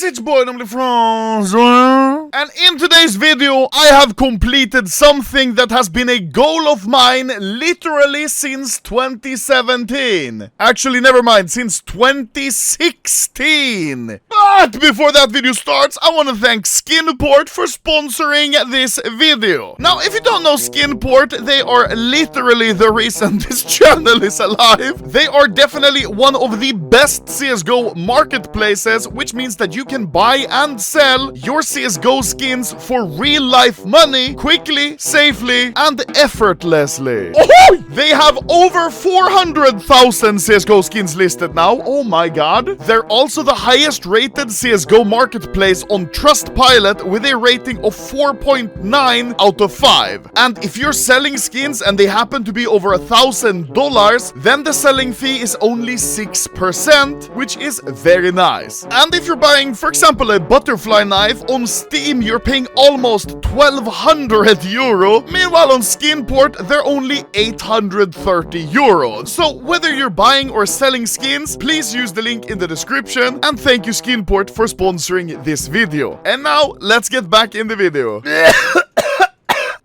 it's boy Anomaly France, and in today's video I have completed something that has been a goal of mine literally since 2017. Actually, never mind, since 2016. But before that video starts, I want to thank Skinport for sponsoring this video. Now, if you don't know Skinport, they are literally the reason this channel is alive. They are definitely one of the best CSGO marketplaces, which means that you can buy and sell your CSGO skins for real life money, quickly, safely, and effortlessly. Oh, they have over 400,000 CSGO skins listed now. Oh my god. They're also the highest rated CSGO marketplace on Trustpilot with a rating of 4.9 out of 5. And if you're selling skins and they happen to be over $1,000, then the selling fee is only 6%, which is very nice. And if you're buying, for example, a butterfly knife on Steam, you're paying almost 1,200 euro. Meanwhile, on Skinport, they're only 830 euros. So whether you're buying or selling skins, please use the link in the description. And thank you, Skinport, for sponsoring this video. And now, let's get back in the video.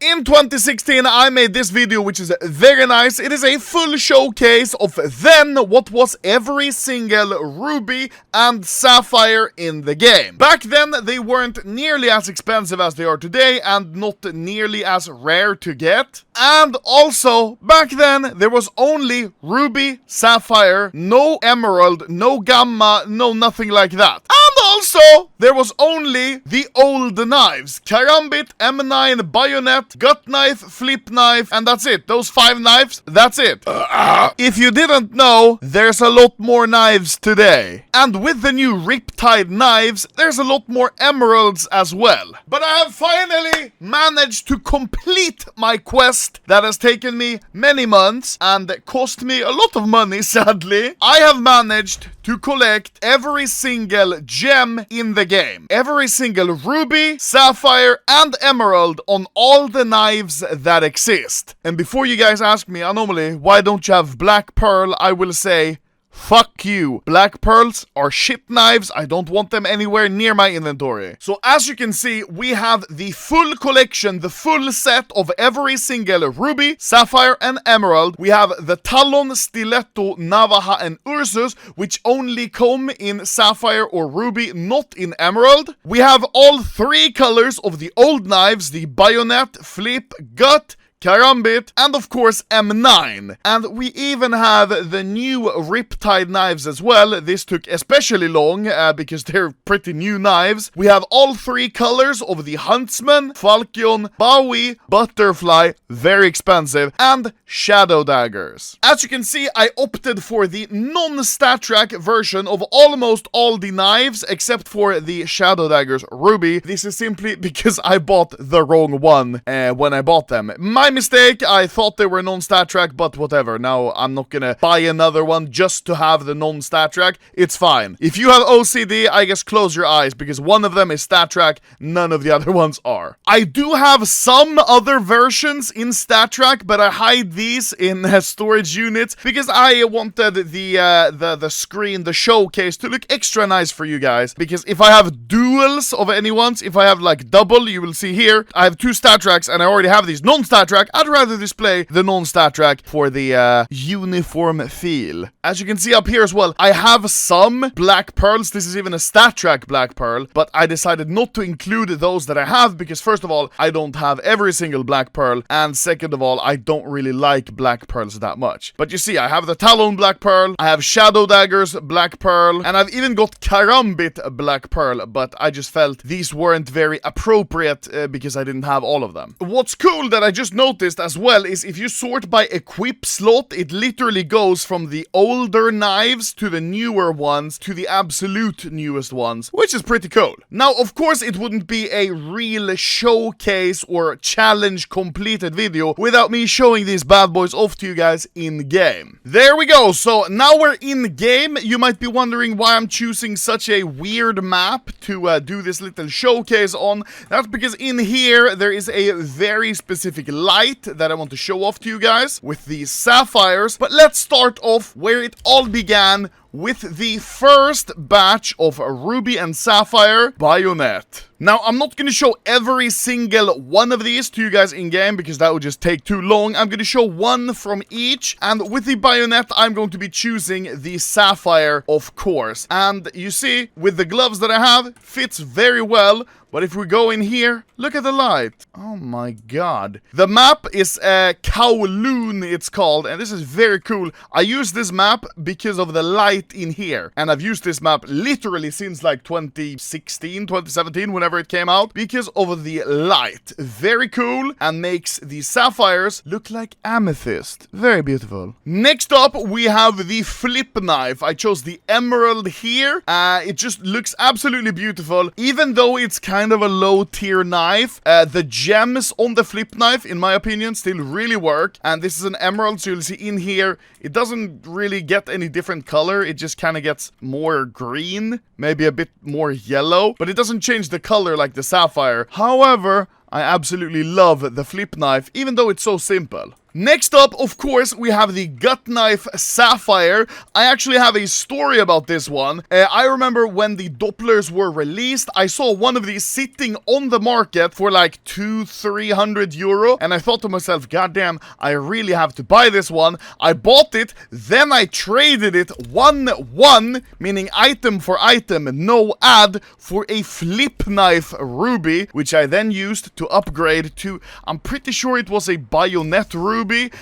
In 2016, I made this video, which is very nice. It is a full showcase of then what was every single Ruby and Sapphire in the game. Back then, they weren't nearly as expensive as they are today and not nearly as rare to get. And also, back then, there was only Ruby, Sapphire, no Emerald, no Gamma, no nothing like that. And also, there was only the old knives. Karambit, M9, Bayonet, Gut Knife, Flip Knife, and that's it. Those 5 knives, that's it. If you didn't know, there's a lot more knives today. And with the new Riptide knives, there's a lot more emeralds as well. But I have finally managed to complete my quest that has taken me many months and cost me a lot of money, sadly. I have managed to collect every single gem in the game. Every single Ruby, Sapphire, and Emerald on all the knives that exist. And before you guys ask me, Anomaly, why don't you have Black Pearl, I will say, fuck you. Black pearls are shit knives. I don't want them anywhere near my inventory. So as you can see, we have the full collection, the full set of every single Ruby, Sapphire, and Emerald. We have the Talon, Stiletto, Navaja, and Ursus, which only come in Sapphire or Ruby, not in Emerald. We have all 3 colors of the old knives, the Bayonet, Flip, Gut, Karambit, and of course M9. And we even have the new Riptide knives as well. This took especially long because they're pretty new knives. We have all 3 colors of the Huntsman, Falcon, Bowie, Butterfly, very expensive, and Shadow Daggers. As you can see, I opted for the non-stat track version of almost all the knives except for the Shadow Daggers Ruby. This is simply because I bought the wrong one when I bought them. My mistake, I thought they were non-stat track, but whatever. Now I'm not gonna buy another one just to have the non-stat track. It's fine. If you have OCD, I guess close your eyes, because one of them is stat track, none of the other ones are. I do have some other versions in stat track, but I hide these in storage units because I wanted the screen, the showcase, to look extra nice for you guys. Because if I have duels of anyone's, if I have like double, you will see here, I have 2 stat tracks and I already have these non-stat track. I'd rather display the non-stat track for the uniform feel. As you can see up here as well, I have some Black Pearls. This is even a stat track Black Pearl, but I decided not to include those that I have because first of all, I don't have every single Black Pearl, and second of all, I don't really like Black Pearls that much. But you see, I have the Talon Black Pearl, I have Shadow Daggers Black Pearl, and I've even got Karambit Black Pearl, but I just felt these weren't very appropriate because I didn't have all of them. What's cool that I just noticed as well is if you sort by equip slot, it literally goes from the older knives to the newer ones to the absolute newest ones, which is pretty cool. Now, of course, it wouldn't be a real showcase or challenge completed video without me showing these bad boys off to you guys in game. There we go. So now we're in game. You might be wondering why I'm choosing such a weird map to do this little showcase on. That's because in here there is a very specific light that I want to show off to you guys with these sapphires. But let's start off where it all began, with the first batch of Ruby and Sapphire bayonet. Now, I'm not going to show every single one of these to you guys in-game, because that would just take too long. I'm going to show one from each, and with the bayonet, I'm going to be choosing the Sapphire, of course. And you see, with the gloves that I have, fits very well. But if we go in here, look at the light. Oh my god. The map is Kowloon, it's called, and this is very cool. I use this map because of the light in here. And I've used this map literally since like 2016, 2017, whenever it came out, because of the light. Very cool, and makes the sapphires look like amethyst. Very beautiful. Next up, we have the flip knife. I chose the emerald here. It just looks absolutely beautiful, even though it's kind of a low tier knife. The gems on the flip knife, in my opinion, still really work. And this is an emerald, so you'll see in here, it doesn't really get any different color. It just kind of gets more green, maybe a bit more yellow, but it doesn't change the color like the sapphire. However, I absolutely love the flip knife, even though it's so simple. Next up, of course, we have the gut knife Sapphire. I actually have a story about this one. I remember when the Dopplers were released, I saw one of these sitting on the market for like 200-300 euro, and I thought to myself, goddamn, I really have to buy this one. I bought it, then I traded it 1-1, meaning item for item, no ad, for a flip knife ruby, which I then used to upgrade to, I'm pretty sure it was a bayonet ruby.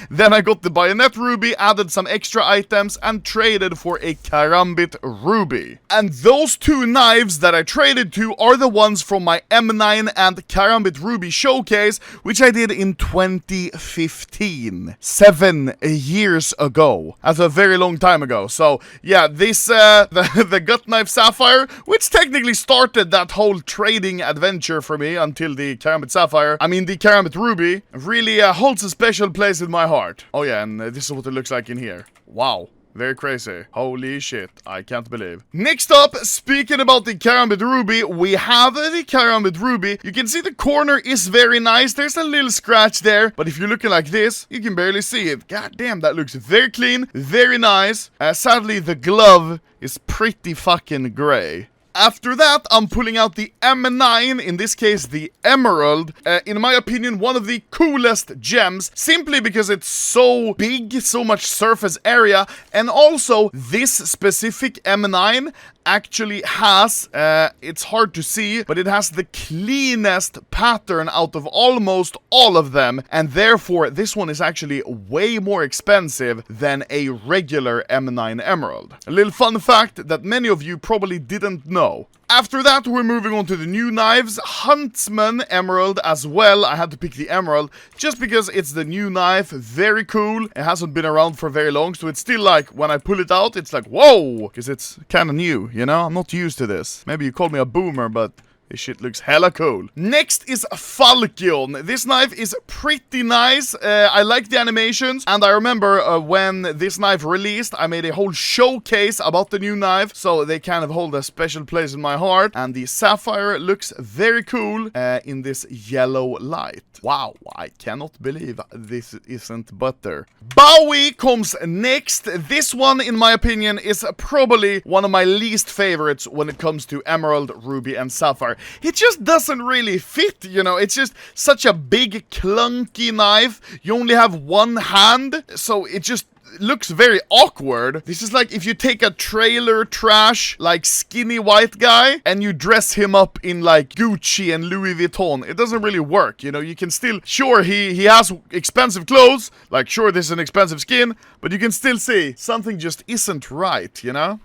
Then I got the bayonet ruby, added some extra items, and traded for a karambit ruby. And those two knives that I traded to are the ones from my M9 and karambit ruby showcase, which I did in 2015. 7 years ago. That's a very long time ago. So yeah, this the gut knife Sapphire, which technically started that whole trading adventure for me until the karambit Sapphire, I mean the karambit ruby, really holds a special place in my heart. Oh yeah, and this is what it looks like in here. Wow. Very crazy. Holy shit. I can't believe. Next up, speaking about the karambit ruby, we have the karambit ruby. You can see the corner is very nice. There's a little scratch there, but if you're looking like this, you can barely see it. God damn, that looks very clean, very nice. Sadly, the glove is pretty fucking gray. After that, I'm pulling out the M9, in this case the emerald. In my opinion, one of the coolest gems, simply because it's so big, so much surface area, and also this specific M9 actually has, it's hard to see, but it has the cleanest pattern out of almost all of them, and therefore this one is actually way more expensive than a regular M9 emerald. A little fun fact that many of you probably didn't know. After that, we're moving on to the new knives. Huntsman emerald as well. I had to pick the emerald just because it's the new knife. Very cool. It hasn't been around for very long, so it's still like, when I pull it out, it's like, whoa! Because it's kind of new, you know? I'm not used to this. Maybe you call me a boomer, but this shit looks hella cool. Next is Falcon. This knife is pretty nice. I like the animations. And I remember when this knife released, I made a whole showcase about the new knife. So they kind of hold a special place in my heart. And the Sapphire looks very cool in this yellow light. Wow, I cannot believe this isn't butter. Bowie comes next. This one, in my opinion, is probably one of my least favorites when it comes to emerald, ruby, and sapphire. It just doesn't really fit, you know. It's just such a big, clunky knife. You only have one hand, so it just looks very awkward. This is like if you take a trailer trash, like skinny white guy, and you dress him up in like Gucci and Louis Vuitton. It doesn't really work, you know. You can still, sure, he has expensive clothes, like sure, this is an expensive skin, but you can still see something just isn't right, you know.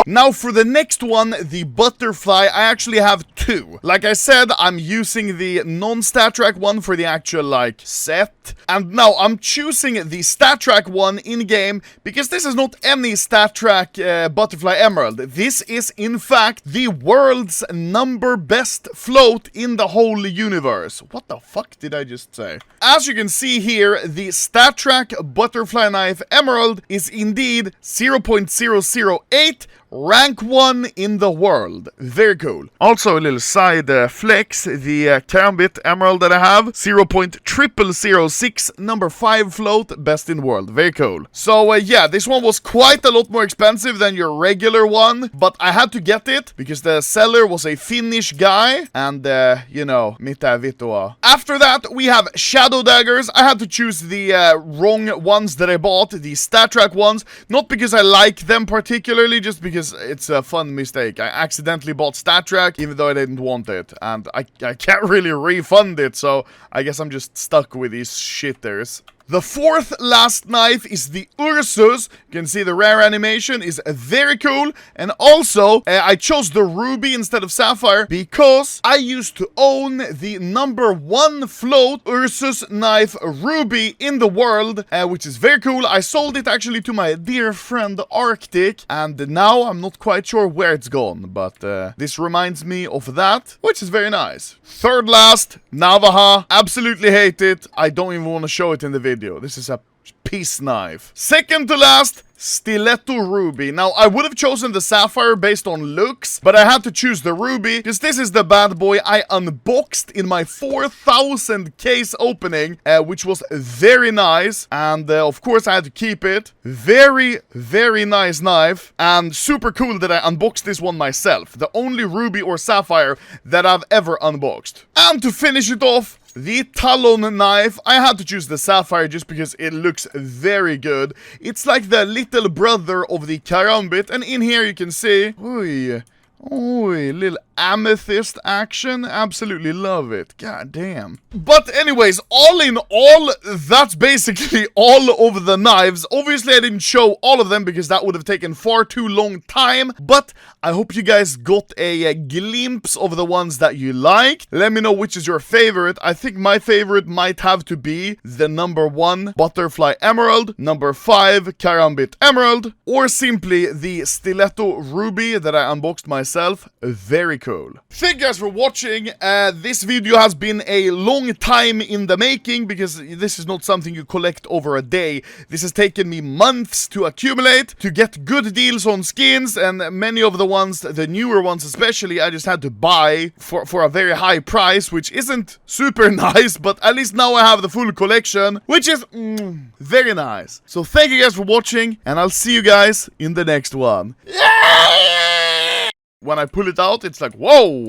Now for the next one, the butterfly, I actually have two. Like I said, I'm using the non-stat track one for the actual, like, set. And now I'm choosing the stat track one in-game because this is not any stat track butterfly emerald. This is, in fact, the world's number best float in the whole universe. What the fuck did I just say? As you can see here, the stat track butterfly knife emerald is indeed 0.008, rank 1 in the world. Very cool. Also a little side flex, the Karambit Emerald that I have, 0.0006, number 5 float, best in world. Very cool. So yeah, this one was quite a lot more expensive than your regular one, but I had to get it because the seller was a Finnish guy, and you know, mitä vittua. After that, we have Shadow Daggers. I had to choose the wrong ones that I bought, the stat track ones, not because I like them particularly, just because it's a fun mistake. I accidentally bought stat track, even though I didn't want it, and I can't really refund it, so I guess I'm just stuck with these shitters. The fourth last knife is the Ursus. You can see the rare animation is very cool. And also, I chose the Ruby instead of Sapphire because I used to own the number 1 float Ursus knife Ruby in the world, which is very cool. I sold it actually to my dear friend Arctic, and now I'm not quite sure where it's gone, but this reminds me of that, which is very nice. Third last, Navaja. Absolutely hate it. I don't even want to show it in the video. This is a peace knife. Second to last, Stiletto Ruby. Now, I would have chosen the Sapphire based on looks, but I had to choose the Ruby because this is the bad boy I unboxed in my 4,000 case opening, which was very nice, and of course I had to keep it. Very, very nice knife, and super cool that I unboxed this one myself. The only Ruby or Sapphire that I've ever unboxed. And to finish it off, the Talon knife. I had to choose the Sapphire just because it looks very good. It's like the little brother of the Karambit, and in here you can see, oi, little amethyst action. Absolutely love it. God damn. But anyways, all in all, that's basically all of the knives. Obviously, I didn't show all of them because that would have taken far too long time, but I hope you guys got a glimpse of the ones that you liked. Let me know which is your favorite. I think my favorite might have to be the number 1 Butterfly Emerald, number 5 Karambit Emerald, or simply the Stiletto Ruby that I unboxed myself. Very cool. Thank you guys for watching. This video has been a long time in the making because this is not something you collect over a day. This has taken me months to accumulate, to get good deals on skins, and many of the ones, the newer ones especially, I just had to buy for a very high price, which isn't super nice, but at least now I have the full collection, which is very nice. So thank you guys for watching, and I'll see you guys in the next one. When I pull it out, it's like, whoa!